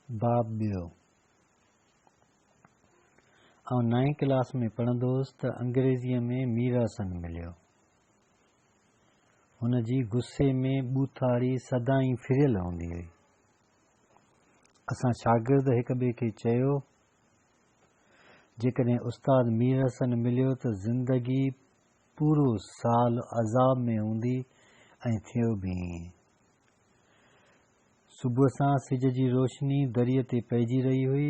बाब ॿियो। आउं 9th क्लास में पढ़ंदो हुउसि त अंग्रेज़ीअ में मीर हसन मिलियो। हुन जी गुस्से में ॿूथाड़ी सदाईं फिरियल हूंदी हुई। असां शागिर्द हिक ॿिए खे चयो, जेकॾहिं उस्ताद मीर हसन मिलियो त ज़िंदगी पूरो साल अज़ाब में हूंदी ऐं थियो बि ईअं। सुबुह सां सिज जी रोशनी दरीअ ते पइजी रही हुई।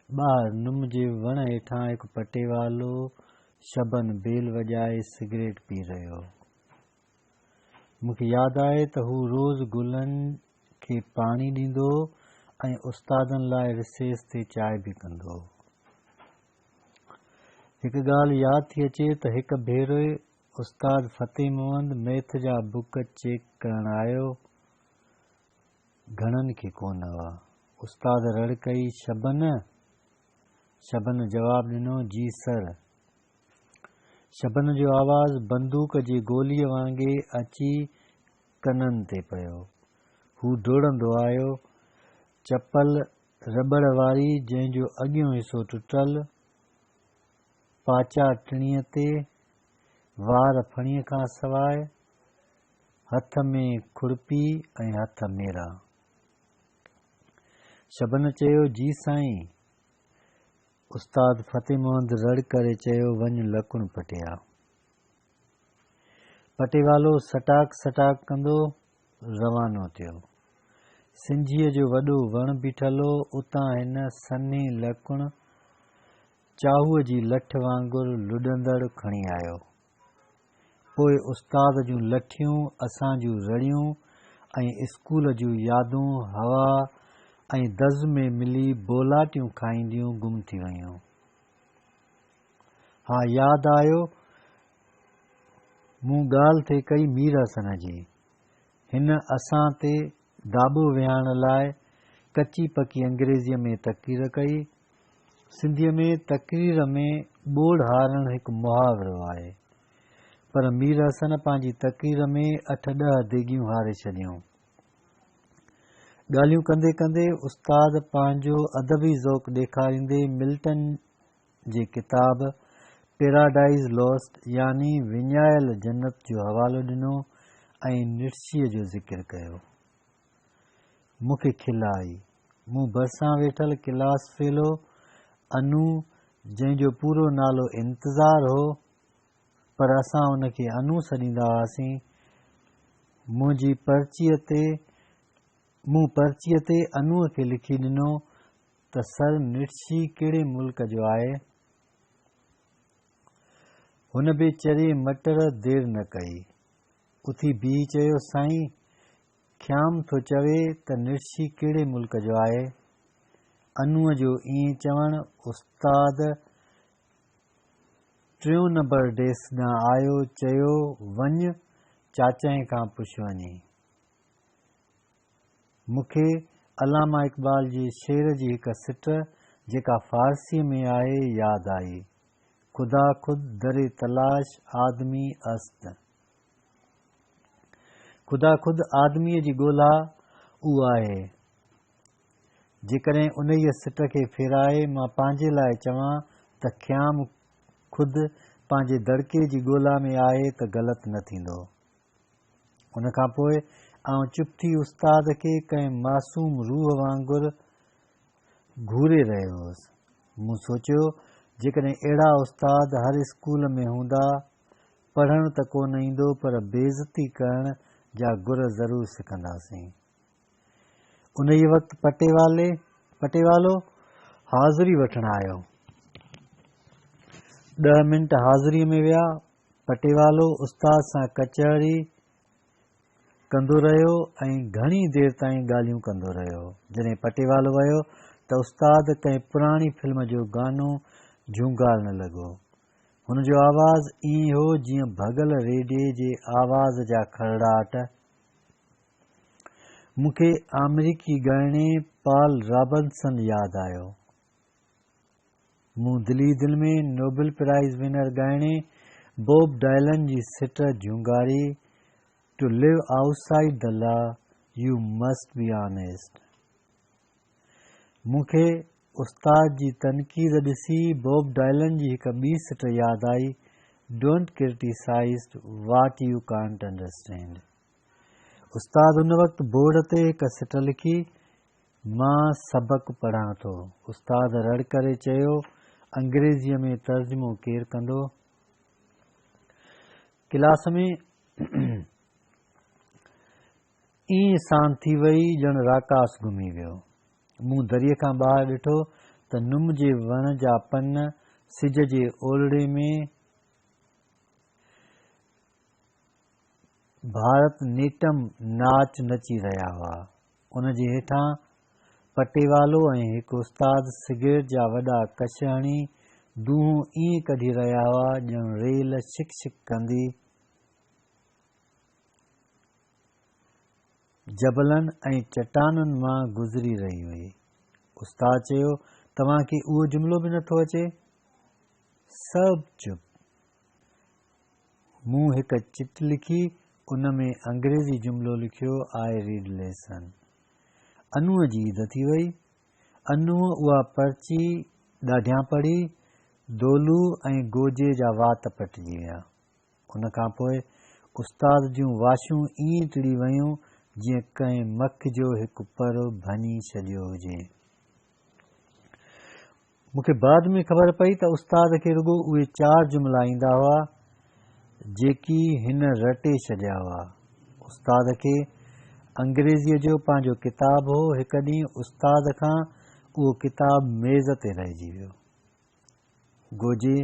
ॿाहिरि नुम जे वण हेठां हिकु पटेवालो शबन बेल वॼाए सिगरेट पी रहियो। मूंखे यादि आहे त हू रोज़ गुलनि खे पाणी ॾींदो ऐं उस्तादनि लाइ रिसेस ते चांहि बि कंदो। हिकु ॻाल्हि यादि थी अचे त हिकु भेरो उस्ताद फ़तेह मोहम्मद मैथ जा बुक चेक करण आयो। घणनि खे कोन हुआ। उस्ताद रड़ कई, शबन जवाबु ॾिनो, जी सर। शबन जो आवाज़ बंदूक जी गोलीअ वांगुरु अची कननि ते पियो। हू डोड़ंदो आयो, चपल रबड़ वारी जंहिंजो अॻियों हिसो टुटल, पाचा टिणीअ ते, वार फणीअ खां सवाइ, हथ में खुरपी ऐं हथ मेरा। शबन चयो, जी साईं। उस्ताद फ़तेह मोहम्मद रड़ करे चयो, वञ लकुण पटिया। पटेवालो सटाक सटाक कंदो रवानो थियो। सिंझीअ जो वॾो वण बीठल हो, उतां हिन सन्हे लकुण चाहूअ जी लठ वांगुरु लुॾंदड़ खणी आयो। पोइ उस्ताद जूं लठियूं, असां जूं रड़ियूं ऐं स्कूल जूं यादूं हवा ऐं दज़ में मिली बोलाटियूं खाईंदियूं गुम थी वयूं। हा, यादि आयो, मूं ॻाल्हि थे कई मीर हसन जी। हिन असां ते दाॿो विहारण लाइ कची पकी अंग्रेज़ीअ में तक़रीर कई। सिंधीअ में तक़रीर में ॿोड़ हारण हिकु मुहावरो आहे, पर मीर हसन पंहिंजी तक़रीर में 8-10 देगियूं हारे छॾियूं। ॻाल्हियूं कंदे कंदे उस्ताद पंहिंजो अदबी ज़ौक़ ॾेखारींदे मिल्टन जे किताब पैराडाइज़ लॉस्ट यानी विञायल जन्नत जो हवालो ॾिनो ऐं निड़शीअ जो ज़िक्र कयो। मूंखे खिल आई। मूं भरिसां वेठल क्लास फेलो अनू, जंहिंजो पूरो नालो इंतज़ार हो, पर असां उनखे अनू सॾींदा हुआसीं, मूं पर्चीअ ते अनूअ खे लिखी ॾिनो त सर निड़शी कहिड़े मुल्क जो आहे। हुन बि चरे मटर देर न कई, उथी बीही चयो, साईं ख़्याम थो चवे त निड़शी कहिड़े मुल्क जो आहे। अनूअ जो ईअं चवण उस्ताद 3 नंबर डेस्क ॾांहुं आयो, चयो, वञ चाचाए खां पुछ वञी। मूंखे अलामा इक़बाल जे शेर जी हिकु सिट जेका फ़ारसीअ में आहे यादि आई, ख़ुदा ख़ुद दरे तलाश आदमी अस्त। ख़ुदा ख़ुद आदमीअ जी ॻोल्हा उहा आहे। जेकॾहिं उन सिट खे फेराए मां पंहिंजे लाइ चवां त ख़्याम ख़ुद पंहिंजे दड़के जी ॻोल्हा में आहे त ग़लति न थींदो। उन खां पोइ आउं चुप थी उस्ताद खे कंहिं मासूम रूह वांगुरु घूरे रहियो हुउसि। मूं सोचियो, जेकॾहिं अहिड़ा उस्ताद हर स्कूल में हूंदा, पढ़णु त कोन ईंदो पर बेइज़ती करण जा गुर ज़रूरु सिखंदासीं। उन ई वक़्तु पटेवालो हाज़िरी वठणु आयो। 10 मिंट हाज़िरीअ में विया। पटेवालो उस्ताद सां कचहरी कंदो रहियो ऐं घणी देर ताईं ॻाल्हियूं कंदो रहियो। जॾहिं पटेवालो वियो त उस्ताद कंहिं पुराणी फिल्म जो गानो झूंगारणु लॻो। हुनजो आवाज़ ईअं हो जीअं भॻल रेडिए जे आवाज़ जा खरड़ाट। मूंखे अमेरिकी ॻाइणे पॉल रॉबिन्सन यादि आयो। मूं दिली दिल में नोबेल प्राइज़ विनर ॻाइणे बॉब डायलन जी सिट झूंगारी, To live outside the law, you must be honest. मूंखे उस्ताद जी तनक़ीद ॾिसी बॉब डायलन जी हिकु ॿी सिट यादि आई, don't criticize what you can't understand. उस्ताद उन वक़्तु बोर्ड ते हिकु सिट लिखी, मां सबक़ु पढ़ां थो। उस्ताद रड़ करे चयो, अंग्रेज़ीअ में तर्जुमो केरु कंदो? क्लास में ईअं शांति थी वई ॼण राकास घुमी वियो। मूं दरीअ खां ॿाहिरि ॾिठो त नुम जे वण जा पन सिज जे ओलड़े में भारत नेटम नाच नची रहिया हुआ। उन जे हेठां पटेवालो ऐं हिकु उस्ताद सिगरेट जा वॾा कश हणी दूंहों ईअं कढी रहिया हुआ ॼण रेल शिक शिक कंदी जबलनि ऐं चट्टाननि मां गुज़री रही हुई। उस्ताद चयो, तव्हांखे उहो जुमिलो बि नथो अचे? सभु चुप। मूं हिकु चिट लिखी, उन में अंग्रेज़ी जुमिलो लिखियो, आई रीड लेसन। अनूअ जी ईद थी वई। अनूअ उहा पर्ची ॾाढियां पढ़ी, दोलू ऐं गोजे जा वात पटिजी विया। उन खां पोइ उस्ताद जूं वाशूं ईअं टिड़ी वयूं जीअं कंहिं मख जो हिकु पर भञी छॾियो हुजे। मूंखे बाद में ख़बर पई त उस्ताद खे रुॻो उहे 4 जुमिला ईंदा हुआ जेकी हिन रटे छॾिया हुआ। उस्ताद खे अंग्रेज़ीअ जो पंहिंजो किताबु हो। हिकु ॾींहुं उस्ताद खां उहो किताबु मेज़ ते रहिजी वियो। गोजे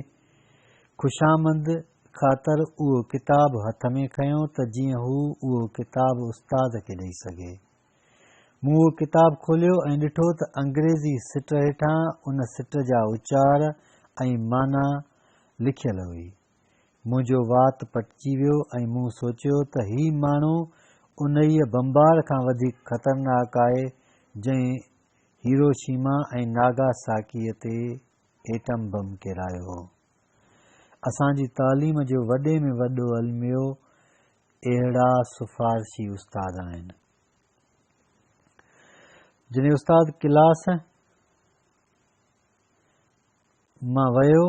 ख़ुशामंद ख़ातिर उहो किताबु हथ में खयों त जीअं हू उहो किताबु उस्ताद खे ॾेई सघे। मूं उहो किताबु खोलियो ऐं ॾिठो त अंग्रेज़ी सिट हेठां उन सिट जा उचार ऐं माना लिखियलु हुई। मुंहिंजो वात पटिजी वियो ऐं मूं सोचियो त ही माण्हू उन्हीअ बम्बार खां वधीक ख़तरनाक आहे जंहिं हिरोशिमा ऐं नागासाकीअ ते एटम बम किरायो हो। असांजी तालीम जो वॾे में वॾो अलमियो अहिड़ा सिफ़ारिशी उस्ताद आहिनि। जॾहिं उस्ताद क्लास मां वियो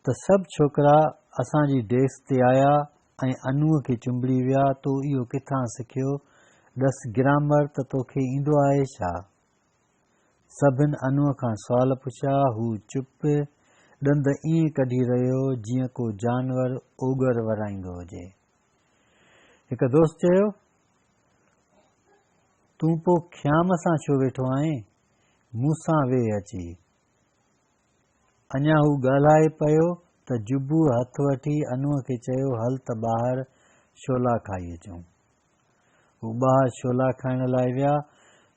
त सभु छोकिरा असांजी डेस्क ते आया ऐं अनूअ खे चुंबड़ी विया, तो इहो किथां सिखियो? ॾस ग्रामर त तोखे ईंदो आहे छा? सभिनि अनूअ खां सुवाल पुछिया। हू चुप, ॾंद ईअं कढी रहियो जीअं को जानवर ओगर वराईंदो हुजे। हिकु दोस्त चयो, तूं पोइ ख़्याम सां छो वेठो आहीं? मूंसां वेह अची। अञा हू ॻाल्हाए पियो त जुबू हथ वठी अनूअ खे चयो, हल त ॿाहिरि शोला खाई अचूं। हू ॿाहिरि शोला खाइण लाइ विया।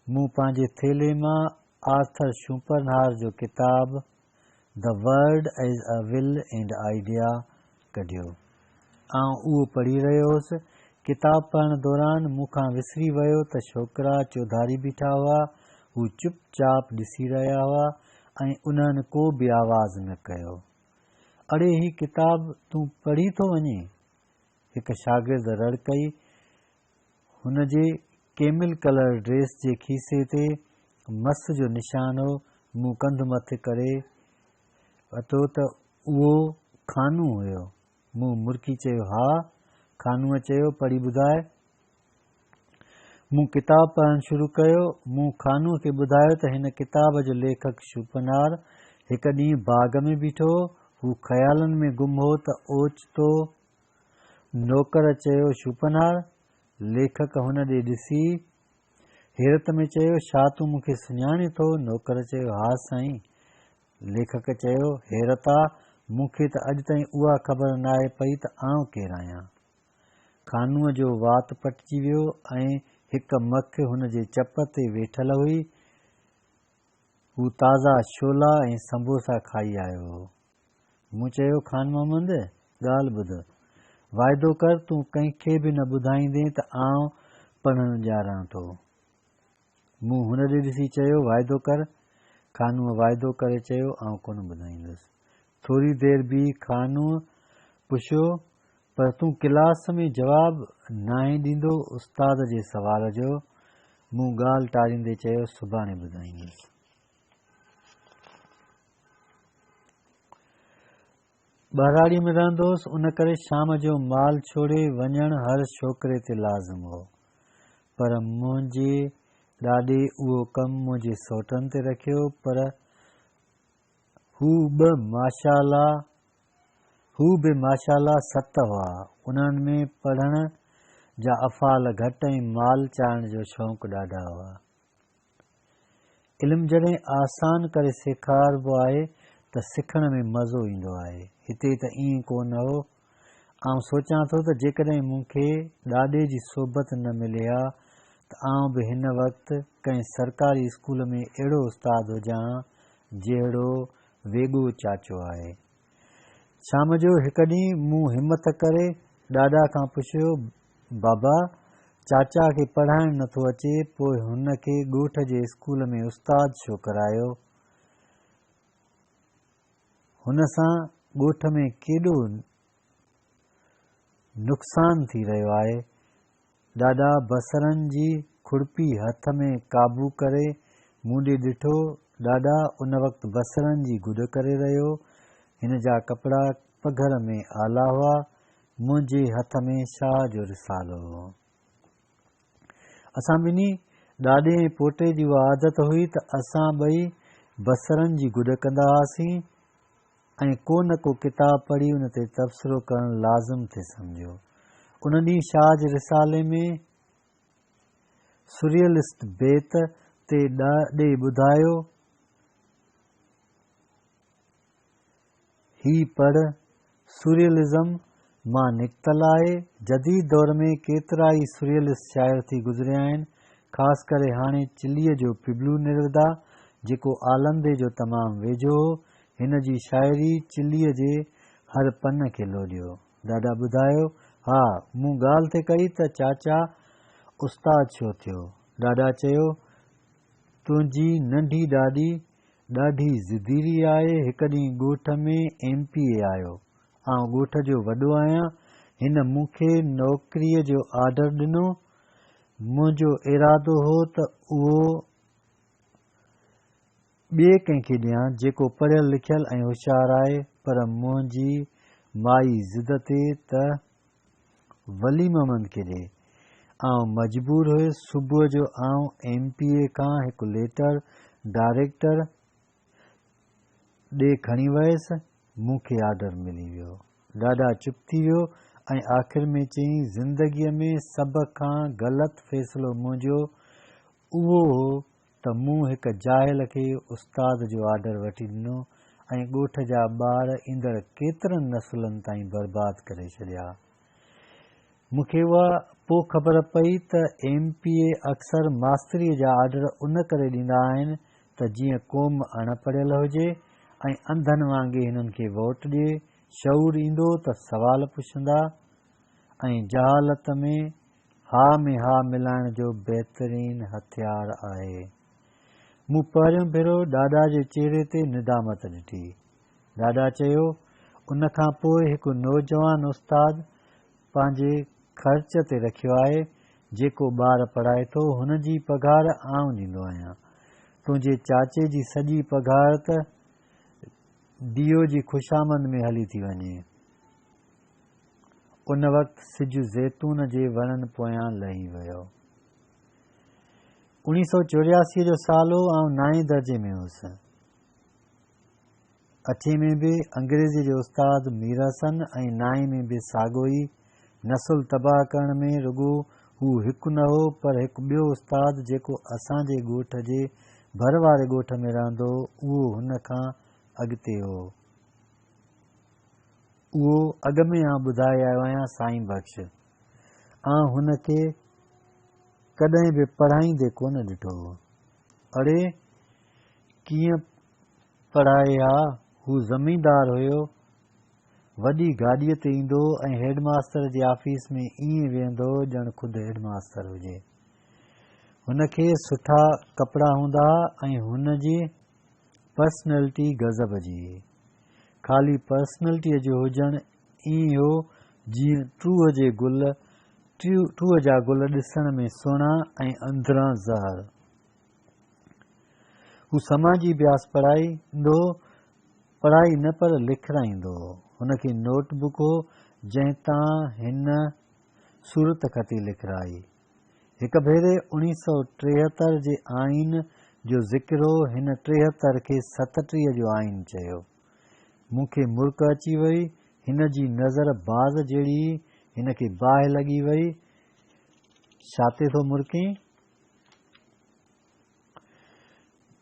मूं पंहिंजे थेले मां आर्थर शूपनहार जो किताबु the world as a will and idea कढियो ऐं उहो पढ़ी रहियो हुउसि। किताबु पढ़ण दौरान मूंखां विसरी वियो त छोकिरा चौधारी बीठा हुआ। हू चुपचाप ॾिसी रहिया हुआ ऐं उन्हनि को बि आवाज़ न कयो। अड़े, ही किताबु तूं पढ़ी थो वञे? हिकु शागिर्द रड़ कई। हुन जे केमिल कलर ड्रेस जे खीसे ते मस जो निशान हो। मूं कंधु मथे करे वरितो त उहो खानू हुयो। मूं मुर्की चयो, हा। खानूअ चयो, पढ़ी ॿुधाए। मूं किताबु पढ़णु शुरू कयो। मूं खानूअ खे ॿुधायो त हिन किताब जो लेखक शूपनहार हिकु ॾींहुं बाग़ में बीठो। हू ख़्यालनि में गुम हो त ओचितो नौकर चयो, शूपनहार। लेखक हुन ॾे ॾिसी हैरत में चयो, छा तूं मूंखे सुञाणे थो? नौकर चयो, हा साईं। लेखक चयो, हैरत आहे, मूंखे त अॼु ताईं उहा ख़बर न आहे पई त आउं केरु आहियां। खानूअ जो वात पटिजी वियो ऐं हिकु मख हुन जे चप ते वेठल हुई। हू ताज़ा शोला ऐं संबोसा खाई आयो हो। मूं चयो, खान मोहम्मद, ॻाल्हि ॿुध। वाइदो कर तूं कंहिंखे बि न ॿुधाईंदे त आउं पढ़णु ॼाणां थो। मूं हुन ॾे ॾिसी चयो, वाइदो कर। खानूअ वाइदो करे चयो, आउं कोन ॿुधाईंदुसि। थोरी देरि बि खानूअ पुछियो, पर तूं क्लास में जवाबु नाहे ॾींदो उस्ताद जे सवाल जो? मूं ॻाल्हि टारींदे चयो, सुभाणे ॿुधाईंदुसि। ॿाराड़ी में रहंदो हुउसि, उन करे शाम जो माल छोड़े वञण हर छोकिरे ते लाज़िम हो। पर मुंहिंजे ॾाॾे उहो कमु मुंहिंजे सौटनि ते रखियो, पर हू बि माशाला सत हुआ। उन्हनि में पढ़ण जा अफ़ाल घटि ऐं माल चाढ़ण जो शौक़ु ॾाढा हुआ। इल्मु जॾहिं आसान करे सेखारिबो आहे त सिखण में मज़ो ईंदो आहे। हिते त ईअं कोन हो। आउं सोचां थो त जेकॾहिं मूंखे ॾाॾे जी सोबत न मिले हा त आउं बि हिन वक़्तु कंहिं सरकारी स्कूल में अहिड़ो उस्तादु हुजां जहिड़ो वेॻो चाचो आहे। शाम जो हिकु ॾींहुं मूं हिमत करे ॾाॾा खां पुछियो, बाबा चाचा खे पढ़ाइणु नथो अचे, पोइ हुन खे ॻोठ जे स्कूल में उस्तादु छो करायो? हुन सां ॻोठ में केॾो नुक़सानु थी रहियो आहे। ॾाॾा बसरनि जी खुरपी हथ में काबू करे मूं ॾे ॾिठो। ॾाॾा उन वक़्तु बसरनि जी गुॾ करे रहियो। हिन जा कपिड़ा पघर में आला हुआ। मुंहिंजे हथ में शाह जो रिसालो हो। असां ॿिन्ही ॾाॾे ऐं पोटे जी उहा आदत हुई त असां ॿई बसरनि जी गुॾ कंदा हुआसीं ऐं को न को किताब पढ़ी उन ते तबसरो करणु लाज़िम थे सम्झो। उन ॾींहुं शाह जे रिसाले में सुरियलिस्ट बेत ते ॾाॾे ॿुधायो, ही पढ़, सुरियलिज़म मां निकितल आहे। जदीद दौर में केतिरा ई सुरियलिस्ट शाइर थी गुज़रिया आहिनि, ख़ासि करे हाणे चिलीअ जो पिबलू निरवदा जेको आलंदे जो तमामु वेझो हो। हिन जी शाइरी चिलीअ जे हर पन खे लोॾियो। ॾाॾा ॿुधायो, हा मूं ॻाल्हि ते कई त चाचा उस्तादु छो थियो? ॾाॾा चयो, तुंहिंजी नंढी ॾाॾी ॾाढी ज़िदीरी आहे। हिकु ॾींहुं ॻोठ में MPA आयो। आउं ॻोठ जो वॾो आहियां। हिन मूंखे नौकरीअ जो ऑर्डर ॾिनो। मुंहिंजो इरादो हो त उहो ॿिए कंहिंखे ॾियां जेको पढ़ियल लिखियल ऐं होशियारु आहे, पर मुंहिंजी माई ज़िद ते त वली मोहम्मद खे ॾे। आउं मजबूर हुयुसि। सुबुह जो आउं MPA खां हिकु लेटर डायरेक्टर ॾे खणी वियुसि। मूंखे ऑर्डर मिली वियो। ॾाढा चुप थी वियो ऐं आख़िर में चयईं, ज़िंदगीअ में सभ खां ग़लति फ़ैसिलो मुंहिंजो उहो हो त मूं हिकु जाहिल खे उस्ताद जो ऑर्डर वठी ॾिनो ऐं ॻोठ जा ॿार ईंदड़ केतिरनि नसुलनि ताईं बर्बादु करे छॾिया। मूंखे उहा पोइ ख़बर पई त MPA अक्सर मास्तरीअ जा ऑर्डर उन करे ॾींदा आहिनि त जीअं क़ौम अणपढ़ियल हुजे ऐं अंधनि वांगुरु हिननि खे वोट ॾिए। शऊर ईंदो त सवाल पुछंदा ऐं जहालत में हा मिलाइण जो बहितरीन हथियार आहे। मूं पहिरियों भेरो ॾाॾा जे चहिरे ते निदामत ॾिठी। ॾाॾा चयो, उन खां पोइ हिकु नौजवान उस्तादु पंहिंजे ख़र्च ते रखियो आहे। जेको ॿार पढ़ाए थो हुन जी पघार आउं ॾींदो आहियां। तुंहिंजे चाचे जी सॼी पघार त डीओ जी ख़ुशामद में हली थी वञे। उन वक़्तु सिजु ज़ैतून जे वणनि पोयां लही वियो। 1984 जो साल हो। आउं 9 दर्जे में हुउसि। 8 में बि अंग्रेज़ी जो उस्तादु मीर हसन ऐं 9 में बि साॻियो ई। नसुल तबाह करण में रुॻो हू हिकु न हो, पर हिकु ॿियो उस्तादु जेको असांजे ॻोठ जे भर वारे ॻोठ में रहंदो हो, उहो हुन खां अॻिते हो। उहो अॻ में आउं ॿुधाए आयो आहियां, साईं बख़्श। आउं हुन खे कॾहिं बि पढ़ाईंदे कोन ॾिठो हो। अड़े कीअं पढ़ाए हा? हू ज़मींदार हुयो। वॾी गाॾीअ ते ईंदो ऐं हेडमास्टर जे ऑफिस में ईअं वेहंदो ॼण ख़ुदि हेडमास्टर हुजे। हुनखे सुठा कपिड़ा हूंदा ऐं हुनजी पर्सनैलिटी गज़ब जी। ख़ाली पर्सनैलिटीअ जो हुजणु ईअं हो जीअं टूह जा गुल ॾिसण में सुहिणा ऐं अंदरां ज़हर। हू समाजी अभ्यास पढ़ाई न पर लिखाईंदो हो। हुनखे नोटबुक हो जंहिं तां हिन सूरत खती लिखराई। हिक भेरे 1973 जे आइन जो ज़िक्र हो। हिन 73 खे 37 जो आइन चयो। मूंखे मुर्क अची वई। हिन जी नज़र बाज़ जहिड़ी हिनखे बाहि लॻी वई। छाते थो मुर्की?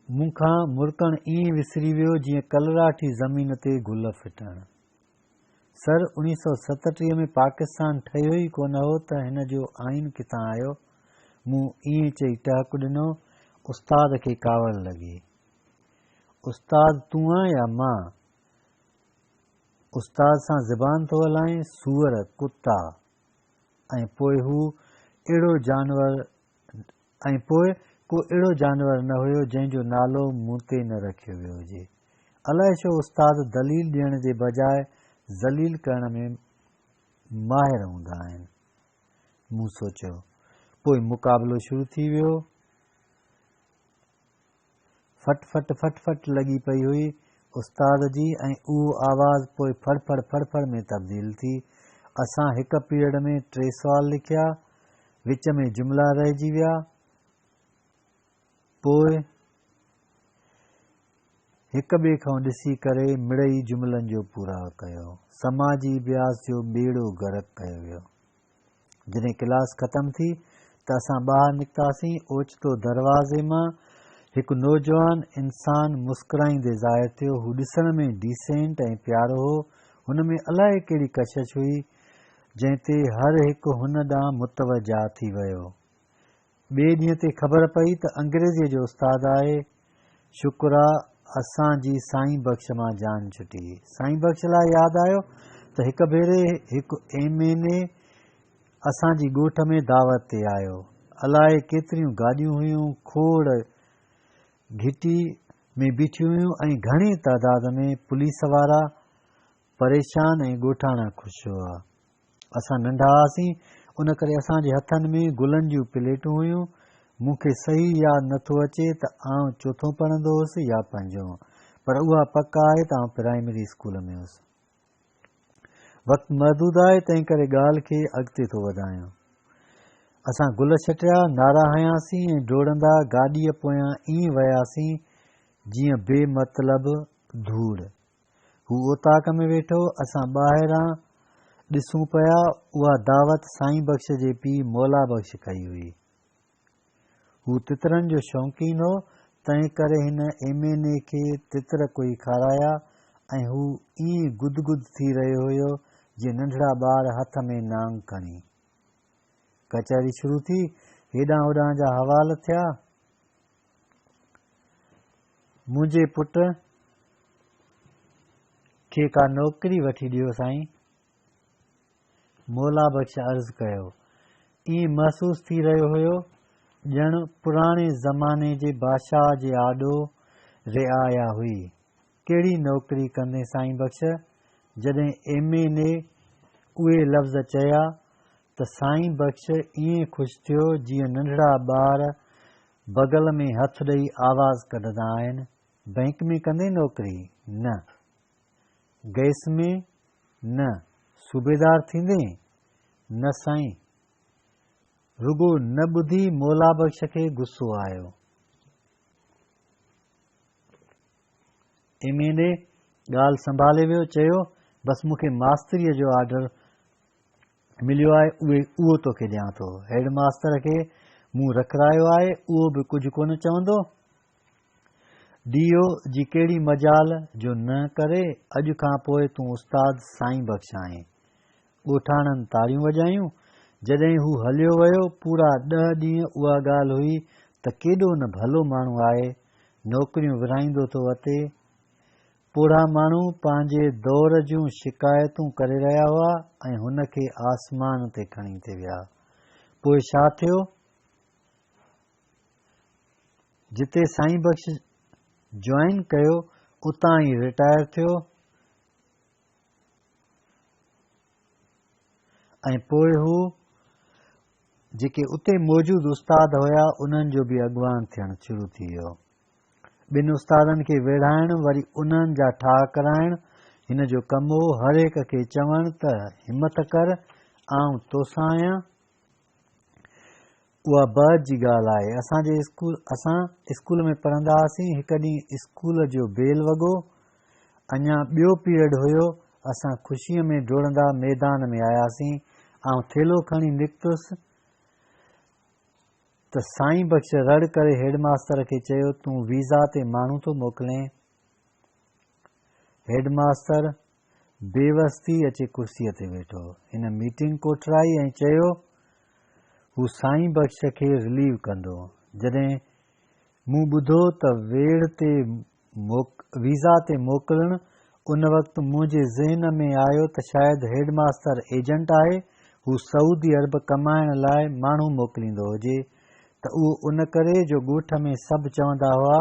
मूंखां मुर्कण ईअं विसरी वियो जीअं कलराठी ज़मीन ते गुल फिटण। सर 1937 में पाकिस्तान ठहियो ई कोन हो त हिन जो आइन किथां आयो? मूं ईअं चई टहक ॾिनो। उस्ताद खे कावड़ लॻी। उस्ताद तूं आहीं या मां? उस्ताद सां ज़बान थो हलाएं, सूअर कुता। ऐं पोइ को अहिड़ो जानवर न हुयो जंहिंजो नालो मूं ते न रखियो वियो हुजे। अलाए छो उस्ताद दलील ॾियण जे बजाए ज़लील करण में माहिर हूंदा आहिनि, मूं सोचियो। पोइ मुक़ाबिलो शुरू थी वियो। फट फट फट फट लॻी पई हुई उस्ताद जी, ऐं उहो आवाज़ पोइ फड़फड़ फड़फड़ में तब्दील थी। असां हिक पीरियड में 3 सुवाल लिखिया, विच में जुमिला रहिजी विया। पोइ हिक ॿिए खां ॾिसी करे मिड़ई जुमिलनि जो पूरा कयो। समाजी अभ्यास जो ॿेड़ो गर्क कयो वियो। जॾहिं क्लास ख़तम थी त असां ॿाहिरि निकितासीं। ओचितो दरवाज़े मां हिकु नौजवान इंसान मुस्कुराईंदे ज़ाहिर थियो। हू ॾिसण में डिसेंट ऐं प्यारो हो। हुन में अलाए कहिड़ी कशिश हुई जंहिं ते हर हिकु हुन ॾांहुं मुतवजा थी वियो। ॿिए ॾींहं ते ख़बर पई त अंग्रेज़ीअ जो उस्तादु आहे। शुक्र आहे असांजी साईं बख़्श मां जान छुटी। साईं बख़्श लाइ यादि आयो त हिक भेरे हिकु MNA असांजी ॻोठ में दावत ते आयो। अलाए केतिरियूं गाॾियूं हुयूं, खोड़ घिटी में बीठियूं हुयूं ऐं घणी तादाद में पुलिस वारा। परेशान ऐं ॻोठाणा ख़ुशि हुआ। असां नंढा हुआसीं, उन करे असांजे हथनि में गुलनि जूं प्लेटूं हुयूं। मूंखे सही यादि नथो अचे त आउं चोथों पढ़ंदो हुउसि या 5, पर उहा पक आहे त आउं प्राइमरी स्कूल में हुउसि। वक़्तु महदूद आहे, तंहिं करे ॻाल्हि खे अॻिते थो वधायां। असां गुल छटिया, नारा हयासीं ऐं डोड़ंदा गाॾीअ पोयां ईअं वियासीं जीअं बेमतलब धूड़। हू ओताक में वेठो, असां ॿाहिरां ॾिसूं पिया। उहा दावत साईं बख़्श जे पीउ मौला बख़्श कई हुई। हू तितरनि जो शौक़ीन हो, तंहिं करे हिन MNA खे तितर कोई खाराया ऐं हू ईअं गुदगुद थी रहियो हुयो जीअं नंढड़ा ॿार हथ में नांग खणी। कचहरी शुरू थी। हेॾां होॾां जा हवाल थिया। मुंहिंजे पुट खे का नौकरी वठी ॾियो साईं, मौला बख़्श अर्ज़ु कयो। ईअं महसूस थी रहियो हुयो ॼण पुराणे ज़माने जे बादशाह जे आॾो रिआया हुई। कहिड़ी नौकरी कंदे साईं बख़्श? जॾहिं MNA उहे लफ़्ज़ चया त साईं बख़्श ईअं ख़ुशि थियो जीअं नंढड़ा ॿार बगल में हथ ॾेई आवाज़ कढंदा आहिनि। बैंक में कंदे नौकरी? न। गैस में? न। सूबेदार थींदे? न साईं। रुगो न ॿुधी मौला बख़्श खे गुस्सो आयो। MNA ॻाल्हि संभाले वियो, चयो बसि मूंखे मास्तरीअ जो ऑर्डर मिलियो आहे, उहो तोखे ॾियां थो। हेड मास्तर खे मूं रखरायो आहे, उहो बि कुझु कोन चवंदो। DO जी कहिड़ी मजाल जो न करे। अॼु खां पोइ तूं उस्ताद साईं बख़्श आहीं। ॻोठाणनि ताड़ियूं वॼायूं। जॾहिं हू हलियो वियो, पूरा 10 ॾींहं उहा ॻाल्हि हुई त केॾो न भलो माण्हू आहे, नौकरियूं विराईंदो थो अचे। पोढ़ा माण्हू पंहिंजे दौर जूं शिकायतूं करे रहिया हुआ ऐं हुन खे आसमान ते खणी ते विया। पोइ छा थियो? जिते साईं बख़्श जॉइन कयो उतां ई रिटायर थियो ऐं पोइ हू जेके उते मौजूदु उस्ताद हुया उन्हनि जो बि अॻवान थियणु शुरू थी वियो। ॿिनि उस्तादनि खे वेढ़ाइण, वरी उन्हनि जा ठाह कराइण हिन जो कमु हो हर एक खे चवण त हिमत कर, आउं तोसां आहियां। उहा बहस जी ॻाल्हि आहे। असां स्कूल में पढ़ंदा हुआसीं। हिकु ॾींहुं स्कूल जो बेल वॻो, अञा ॿियो पीरियड हुयो। असां ख़ुशीअ में डोड़ंदा मैदान में आयासीं। आउं थेलो खणी निकितुसि त साईं बख्श रड़ करे हेडमास्तर खे चयो, तूं वीज़ा ते माण्हू थो मोकिले। हेडमास्तर बेवस थी अचे कुर्सीअ ते वेठो। हिन मीटिंग कोठराई ऐं चयो हू साईं बख्श खे रिलीव कंदो। जॾहिं मूं ॿुधो त वीज़ा ते मोकिलणु, उन वक़्तु मुंहिंजे ज़हन में आयो त शायदि हेडमास्तर एजेंट आहे। हू सऊदी अरब कमाइण लाइ माण्हू मोकिलींदो हुजे त उहो उन करे जो ॻोठ में सभु चवंदा हुआ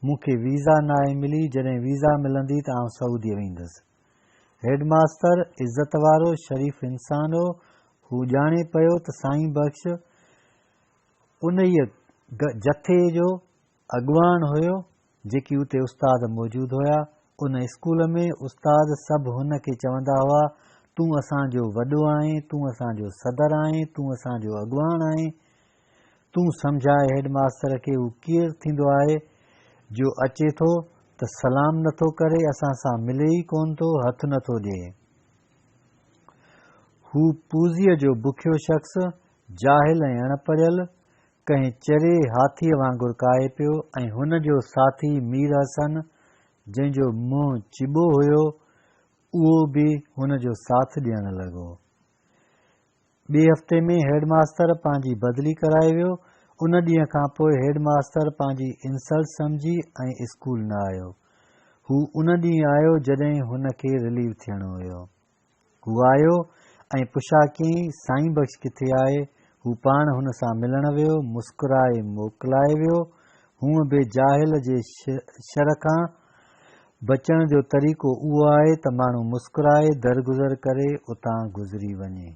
मूंखे वीज़ा नाहे मिली, जॾहिं वीज़ा मिलंदी त आउं सऊदीअ वेंदुसि। हेडमास्तर इज़त वारो शरीफ़ इंसान हो। हू ॼाणे पियो त साईं बख्श उन जथे जो अॻवान हुयो जेकी उते उस्ताद मौजूदु हुया। उन स्कूल में उस्ताद सभु हुन खे चवंदा हुआ, तूं असांजो वॾो आहीं, तूं असांजो सदर आहीं, तूं असांजो अॻवान आहीं। तूं सम्झाए हेडमास्तर खे हू केरु थींदो आहे जो अचे थो त सलाम नथो करे, असां सां मिले ई कोन थो, हथु नथो ॾिए। हू पूज़ीअ जो बुखियो शख़्स, जाहिल ऐं अणपढ़ियल, कंहिं चरे हाथीअ वांगुरु काए पियो ऐं हुन जो साथी मीर हसन, जंहिंजो मुंहुं चिॿो हुयो, उहो बि हुन जो साथ ॾियण लॻो। ॿिए हफ़्ते में हेडमास्तर पंहिंजी बदिली कराए वियो। उन ॾींहं खां पोइ हेडमास्तर पंहिंजी इंसल्ट सम्झी ऐं स्कूल न आयो। हू उन ॾींहुं आयो जॾहिं हुन खे रिलीव थियणो हुयो। हू आयो ऐं पुछा कयईं, साईं बख्श किथे आहे? हू पाण हुन सां मिलण वियो, मुस्कुराए मोकिलाए वियो। हूअं बि जाहिल जे शर खां बचण जो तरीक़ो उहो आहे त माण्हू मुस्कुराए दरगुज़र करे उतां गुज़री वञे।